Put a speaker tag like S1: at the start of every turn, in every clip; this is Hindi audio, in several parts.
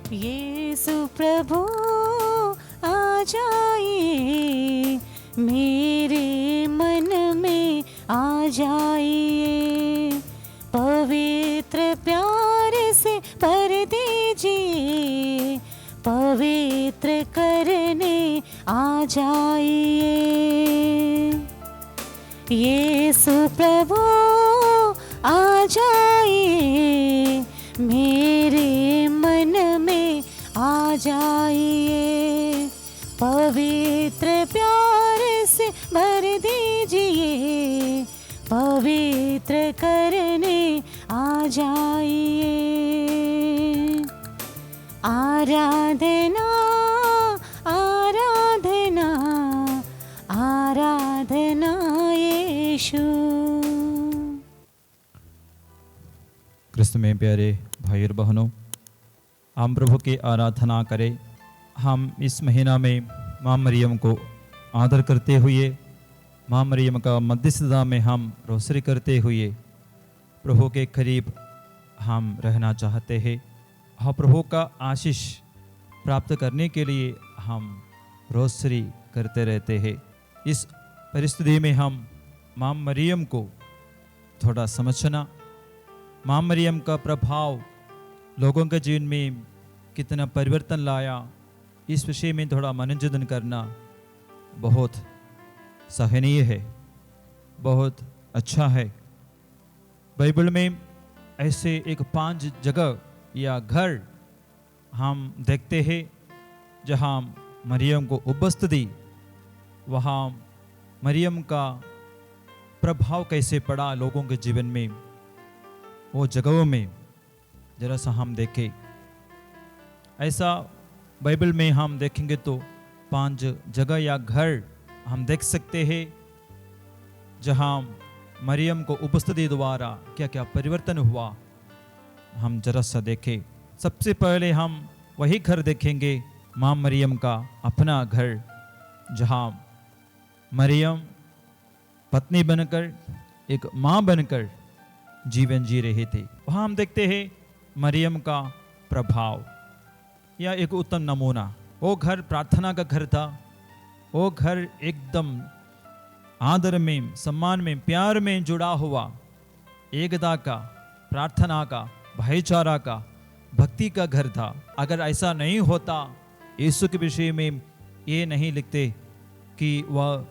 S1: यीशु प्रभु आ जाइए, मेरे मन में आ जाइए, पवित्र प्यार से भर दीजिए, पवित्र करने आ जाइए। यीशु प्रभु आ जाइए, मेरे मन में आ जाइए, पवित्र प्यार से भर दीजिए, पवित्र करने आ जाइए। आराधना आराधना आराधना यीशु।
S2: क्रिस्त में प्यारे भाई और बहनों, हम प्रभु की आराधना करें। हम इस महीना में माँ मरियम को आदर करते हुए, माँ मरियम का मध्यस्थता में हम रोसरी करते हुए प्रभु के करीब हम रहना चाहते हैं और प्रभु का आशीष प्राप्त करने के लिए हम रोसरी करते रहते हैं। इस परिस्थिति में हम माँ मरियम को थोड़ा समझना, माँ मरियम का प्रभाव लोगों के जीवन में कितना परिवर्तन लाया, इस विषय में थोड़ा मनोरंजन करना बहुत सराहनीय है, बहुत अच्छा है। बाइबल में ऐसे एक 5 जगह या घर हम देखते हैं जहाँ मरियम को उपस्थिति, वहाँ मरियम का प्रभाव कैसे पड़ा लोगों के जीवन में, वो जगहों में जरा सा हम देखें। ऐसा बाइबल में हम देखेंगे तो 5 जगह या घर हम देख सकते हैं जहाँ मरियम को उपस्थिति द्वारा क्या क्या परिवर्तन हुआ, हम जरा सा देखें। सबसे पहले हम वही घर देखेंगे, माँ मरियम का अपना घर, जहाँ मरियम पत्नी बनकर, एक माँ बनकर जीवन जी रहे थे। वहाँ हम देखते हैं मरियम का प्रभाव या एक उत्तम नमूना। वो घर प्रार्थना का घर था, वो घर एकदम आदर में, सम्मान में, प्यार में जुड़ा हुआ, एकता का, प्रार्थना का, भाईचारा का, भक्ति का घर था। अगर ऐसा नहीं होता, यीशु के विषय में ये नहीं लिखते कि वह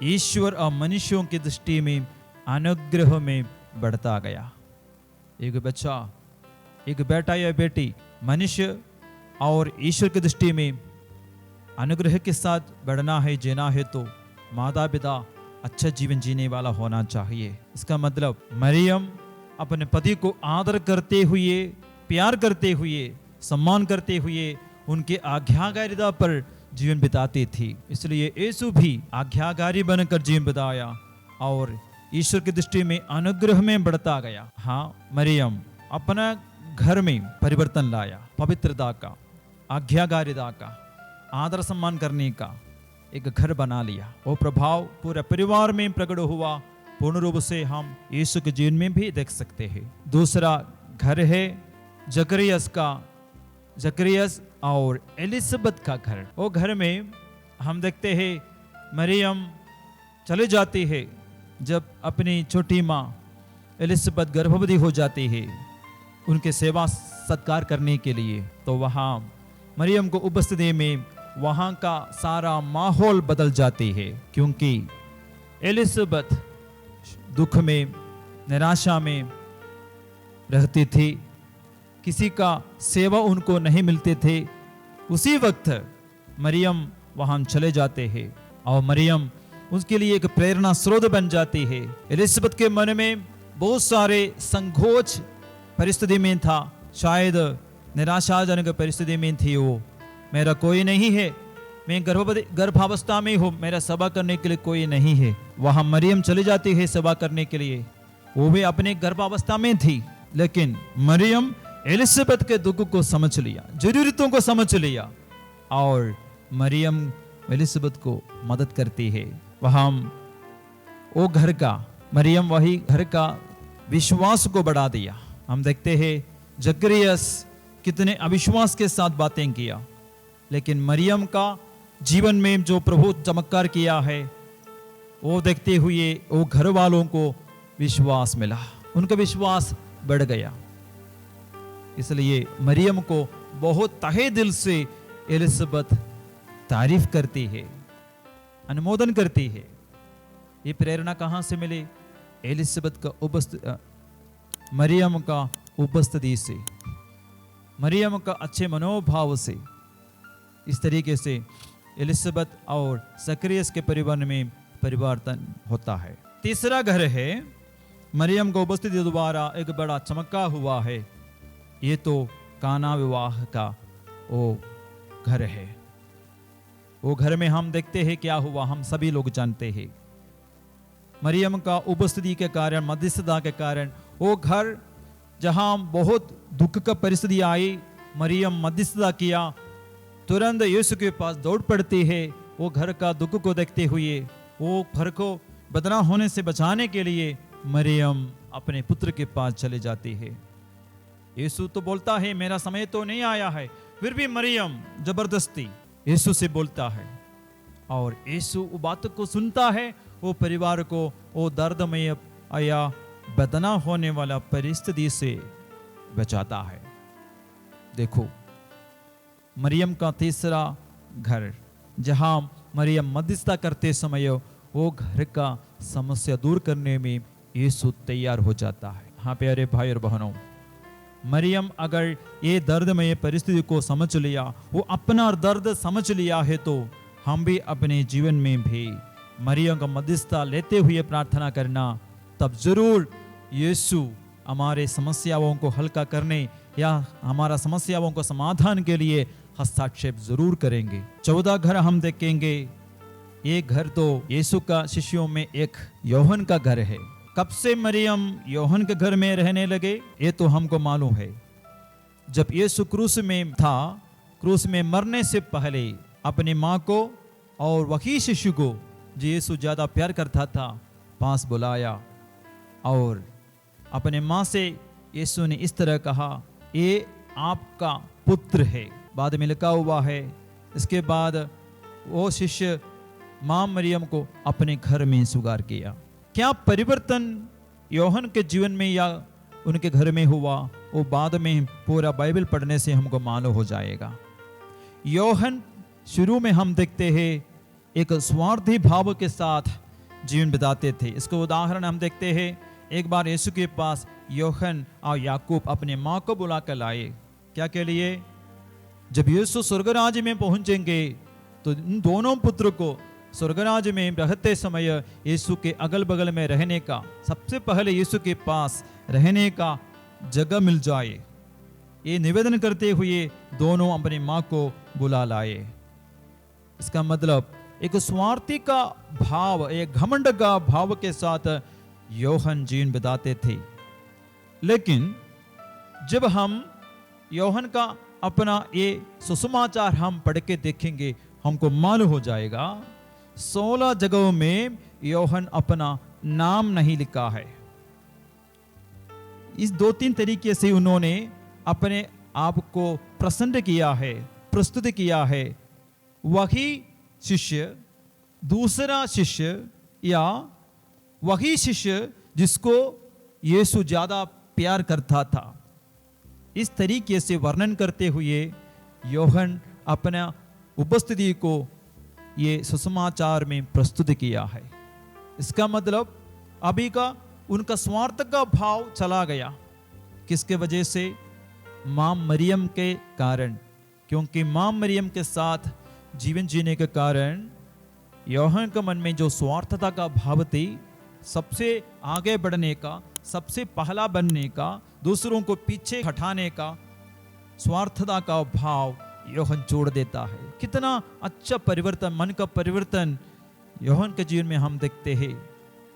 S2: ईश्वर और मनुष्यों की दृष्टि में अनुग्रह में बढ़ता गया। एक बच्चा, एक बेटा या बेटी मनुष्य और ईश्वर की दृष्टि में अनुग्रह के साथ बढ़ना है, जीना है, तो माता पिता अच्छा जीवन जीने वाला होना चाहिए। इसका मतलब मरियम अपने पति को आदर करते हुए, प्यार करते हुए, सम्मान करते हुए उनके आज्ञाकारिता पर जीवन बिताती थी। इसलिए यीशु भी आज्ञाकारी बनकर जीवन बिताया और ईश्वर की दृष्टि में अनुग्रह में बढ़ता गया। हाँ, मरियम अपना घर में परिवर्तन लाया, पवित्रता का, आज्ञाकारिता का, आदर सम्मान करने का एक घर बना लिया। वो प्रभाव पूरे परिवार में प्रकट हुआ। पूर्ण रूप से हम यीशु के जीवन में भी देख सकते हैं। दूसरा घर है जकरियस का, जकरियस और एलिसबत का घर। वो घर में हम देखते हैं मरियम चले जाती है जब अपनी छोटी माँ एलिसबत गर्भवती हो जाती है उनके सेवा सत्कार करने के लिए, तो वहाँ मरियम को उपस्थिति में वहाँ का सारा माहौल बदल जाती है, क्योंकि एलिसबत दुख में, निराशा में रहती थी, किसी का सेवा उनको नहीं मिलते थे। उसी वक्त मरियम वहाँ चले जाते हैं और मरियम उसके लिए एक प्रेरणा स्रोत बन जाती है। एलिसबत के मन में बहुत सारे संकोच परिस्थिति में था, शायद निराशाजनक परिस्थिति में थी। वो मेरा कोई नहीं है, मैं गर्भावस्था में हूँ, मेरा सेवा करने के लिए कोई नहीं है। वहाँ मरियम चली जाती है सेवा करने के लिए। वो भी अपने गर्भावस्था में थी, लेकिन मरियम एलिसबत के दुख को समझ लिया, जरूरतों को समझ लिया और मरियम एलिसबत को मदद करती है। वहाँ वो घर का, मरियम वही घर का विश्वास को बढ़ा दिया। हम देखते हैं जकरियस कितने अविश्वास के साथ बातें किया, लेकिन मरियम का जीवन में जो प्रभु चमत्कार किया है वो देखते हुए वो घर वालों को विश्वास मिला, उनका विश्वास बढ़ गया। इसलिए मरियम को बहुत तहे दिल से एलिजाबेथ तारीफ करती है, अनुमोदन करती है। ये प्रेरणा कहाँ से मिली? एलिजाबेथ का मरियम का उपस्थिति से, मरियम का अच्छे मनोभाव से। इस तरीके से एलिजाबेथ और जकरिया के परिवार में परिवर्तन होता है। तीसरा घर है, मरियम को उपस्थिति द्वारा एक बड़ा चमत्कार हुआ है। ये तो काना विवाह का वो घर है। वो घर में हम देखते हैं क्या हुआ, हम सभी लोग जानते हैं। मरियम का उपस्थिति के कारण, मध्यस्थता के कारण वो घर जहां बहुत दुख का परिस्थिति आई, मरियम मध्यस्थता किया, तुरंत यीशु के पास दौड़ पड़ती है। वो घर का दुख को देखते हुए वो घर को बदनाम होने से बचाने के लिए मरियम अपने पुत्र के पास चले जाती है। यीशु तो बोलता है मेरा समय तो नहीं आया है, फिर भी मरियम जबरदस्ती यीशु से बोलता है और यीशु वो बात को सुनता है। वो परिवार को वो दर्दमय या बदनाम होने वाला परिस्थिति से बचाता है। देखो मरियम का तीसरा घर, जहां मरियम मध्यस्थता करते समय वो घर का समस्या दूर करने में यीशु तैयार हो जाता है। हाँ प्यारे भाई और बहनों, मरियम अगर ये दर्दमय परिस्थिति को समझ लिया, वो अपना दर्द समझ लिया है, तो हम भी अपने जीवन में भी मरियम का मध्यस्थता लेते हुए प्रार्थना करना, तब जरूर यीशु हमारे समस्याओं को हल्का करने या हमारा समस्याओं को समाधान के लिए हस्तक्षेप जरूर करेंगे। 14 घर हम देखेंगे। एक घर तो यीशु का शिष्यों में एक यूहन्ना का घर है। कब से मरियम यूहन्ना के घर में रहने लगे ये तो हमको मालूम है। जब यीशु क्रूस में था, क्रूस में मरने से पहले अपनी माँ को और वही शिशु को जो यीशु ज्यादा प्यार करता था पास बुलाया और अपने माँ से यीशु ने इस तरह कहा, ये आपका पुत्र है। बाद में लिखा हुआ है, इसके बाद वो शिष्य माँ मरियम को अपने घर में स्वीकार किया। क्या परिवर्तन यूहन्ना के जीवन में या उनके घर में हुआ, वो बाद में पूरा बाइबल पढ़ने से हमको मालूम हो जाएगा। यूहन्ना शुरू में हम देखते हैं एक स्वार्थी भाव के साथ जीवन बिताते थे। इसको उदाहरण हम देखते हैं। एक बार यीशु के पास यूहन्ना और याकूब अपने माँ को बुला कर लाए। क्या के लिए? जब यीशु स्वर्गराज में पहुंचेंगे तो इन दोनों पुत्र को स्वर्गराज में रहते समय यीशु के अगल बगल में रहने का, सबसे पहले यीशु के पास रहने का जगह मिल जाए, ये निवेदन करते हुए दोनों अपनी माँ को बुला लाए। इसका मतलब एक स्वार्थी का भाव, एक घमंड का भाव के साथ यूहन्ना जीवन बिताते थे। लेकिन जब हम यूहन्ना का अपना ये सुसमाचार हम पढ़ के देखेंगे, हमको मालूम हो जाएगा 16 जगहों में यूहन्ना अपना नाम नहीं लिखा है। इस 2-3 तरीके से उन्होंने अपने आप को प्रसन्न किया है, प्रस्तुत किया है। वही शिष्य, दूसरा शिष्य या वही शिष्य जिसको यीशु ज्यादा प्यार करता था, इस तरीके से वर्णन करते हुए यूहन्ना अपना उपस्थिति को ये सुसमाचार में प्रस्तुत किया है। इसका मतलब अभी का उनका स्वार्थ का भाव चला गया। किसके वजह से? मां मरियम के कारण। क्योंकि मां मरियम के साथ जीवन जीने के कारण यूहन्ना के मन में जो स्वार्थता का भाव थी, सबसे आगे बढ़ने का, सबसे पहला बनने का, दूसरों को पीछे हटाने का स्वार्थता का भाव यूहन्ना जोड़ देता है। कितना अच्छा परिवर्तन, मन का परिवर्तन यूहन्ना के जीवन में हम देखते हैं।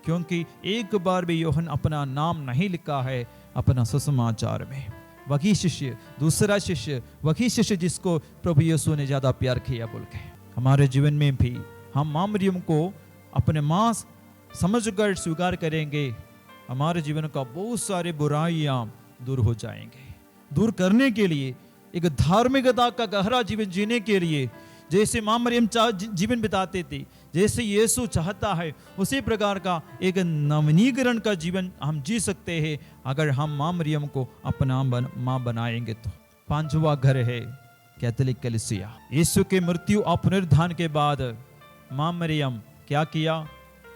S2: क्योंकि एक बार भी यूहन्ना अपना नाम नहीं लिखा है अपना सुसमाचार में। वही शिष्य, दूसरा शिष्य, वही शिष्य जिसको प्रभु यीशु ने ज्यादा प्यार किया बोल के। हमारे जीवन में भी हम मां मरियम को अपने मां समझकर स्वीकार करेंगे, हमारे जीवन का बहुत सारे बुराइयां दूर हो जाएंगे। दूर करने के लिए एक धार्मिकता का गहरा जीवन जीने के लिए जैसे माँ मरियम जीवन बिताते थे, जैसे यीशु चाहता है, उसी प्रकार का एक नवीनीकरण का जीवन हम जी सकते हैं अगर हम माँ मरियम को अपना माँ बनाएंगे तो। पांचवा घर है कैथोलिक कलीसिया। यीशु के मृत्यु और पुनरुत्थान के बाद माँ मरियम क्या किया?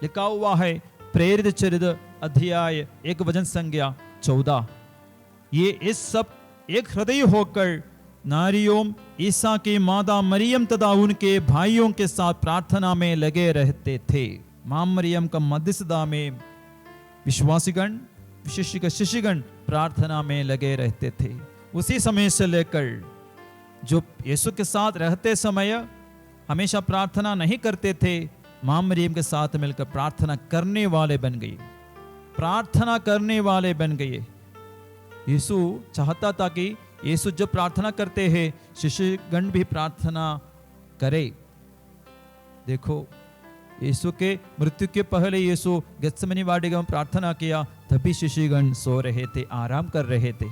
S2: लिखा हुआ है प्रेरित चरित्र अध्याय 1 वचन संज्ञा 14। ये इस सब एक हृदय होकर नारियों ईसा की माता मरियम तथा उनके भाइयों के साथ प्रार्थना में लगे रहते थे। मां मरियम का मध्यस्थता में विश्वासीगण विशेषकर शिष्यगण प्रार्थना में लगे रहते थे। उसी समय से लेकर जो यीशु के साथ रहते समय हमेशा प्रार्थना नहीं करते थे, मां मरियम के साथ मिलकर प्रार्थना करने वाले बन गए, प्रार्थना करने वाले बन गए। यीशु चाहता था कि यीशु जब प्रार्थना करते हैं शिष्यगण भी प्रार्थना करे। देखो यीशु के मृत्यु के पहले यीशु गेत्सेमनी वाटिका में प्रार्थना किया, तभी शिष्यगण सो रहे थे, आराम कर रहे थे।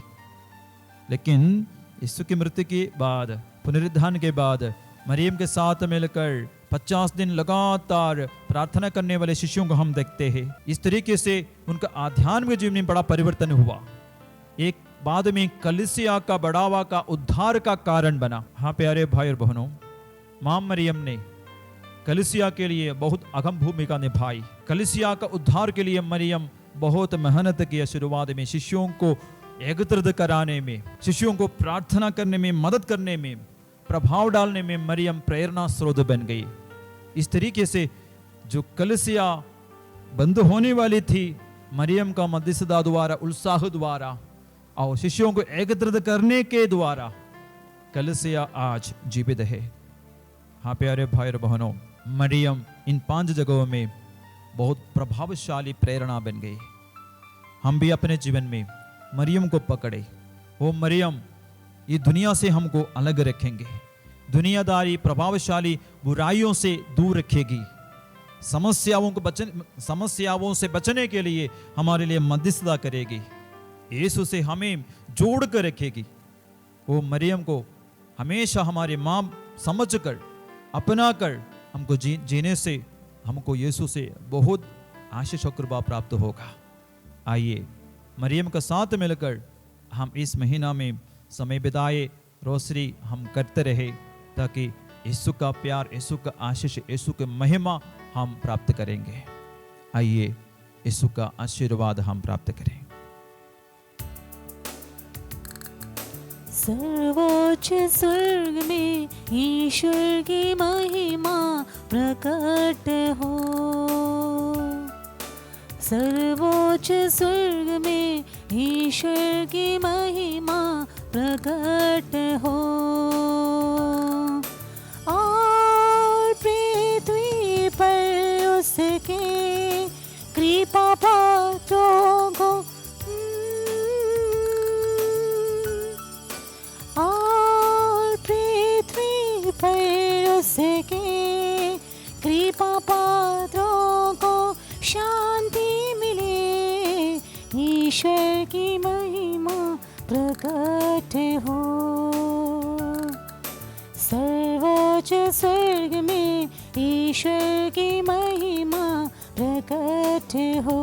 S2: लेकिन यीशु की मृत्यु के बाद, पुनरुत्थान के बाद मरियम के साथ मिलकर 50 दिन लगातार प्रार्थना करने वाले शिष्यों को हम देखते हैं। इस तरीके से उनका आध्यात्मिक जीवन में बड़ा परिवर्तन हुआ। एक बाद में कलीसिया का बढ़ावा का उद्धार का कारण बना। हाँ प्यारे भाई और बहनों, मां मरियम ने कलीसिया के लिए बहुत अहम भूमिका निभाई। कलीसिया का उद्धार के लिए मरियम बहुत मेहनत की। शुरुआत में शिष्यों को एकत्रित कराने में, शिष्यों को प्रार्थना करने में, मदद करने में, प्रभाव डालने में मरियम प्रेरणा स्रोत बन गई। इस तरीके से जो कलीसिया बंद होने वाली थी, मरियम का मध्यस्थता द्वारा, उत्साह द्वारा और शिष्यों को एकत्रित करने के द्वारा कलीसिया आज जीवित है। हाँ प्यारे भाई और बहनों, मरियम इन 5 जगहों में बहुत प्रभावशाली प्रेरणा बन गई। हम भी अपने जीवन में मरियम को पकड़े। वो मरियम ये दुनिया से हमको अलग रखेंगे, दुनियादारी प्रभावशाली बुराइयों से दूर रखेगी, समस्याओं से बचने के लिए हमारे लिए मध्यस्थता करेगी, यीशु से हमें जोड़ कर रखेगी। वो मरियम को हमेशा हमारे माँ समझकर, अपना कर हमको जीने से हमको यीशु से बहुत आशीष और कृपा प्राप्त होगा। आइए मरियम के साथ मिलकर हम इस महीना में समय बिताए, रोसरी हम करते रहे, ताकि यीशु का प्यार, यीशु का आशीष, यीशु की महिमा हम प्राप्त करेंगे। आइए यीशु का आशीर्वाद हम प्राप्त करें।
S1: सर्वोच्च स्वर्ग में ईश्वर की महिमा प्रकट हो। सर्वोच्च स्वर्ग में ईश्वर की महिमा प्रकट हो। और पृथ्वी पर उसके कृपा पात्रों को, और पृथ्वी पर उसके कृपा पात्रों को शांति मिले। ईश्वर की महिमा प्रकट हो। सर्वोच्च स्वर्ग में ईश्वर की महिमा प्रकट हो।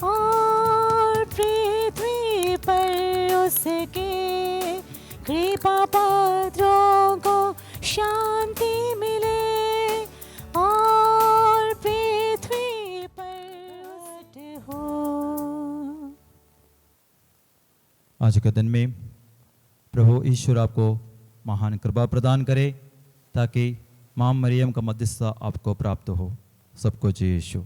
S1: और पृथ्वी पर उसके कृपा पात्रों को शांति मिले। और पृथ्वी पर हो।
S2: आज के दिन में प्रभु ईश्वर आपको महान कृपा प्रदान करे, ताकि मां मरियम का मध्यस्थता आपको प्राप्त हो। सबको जय यीशु।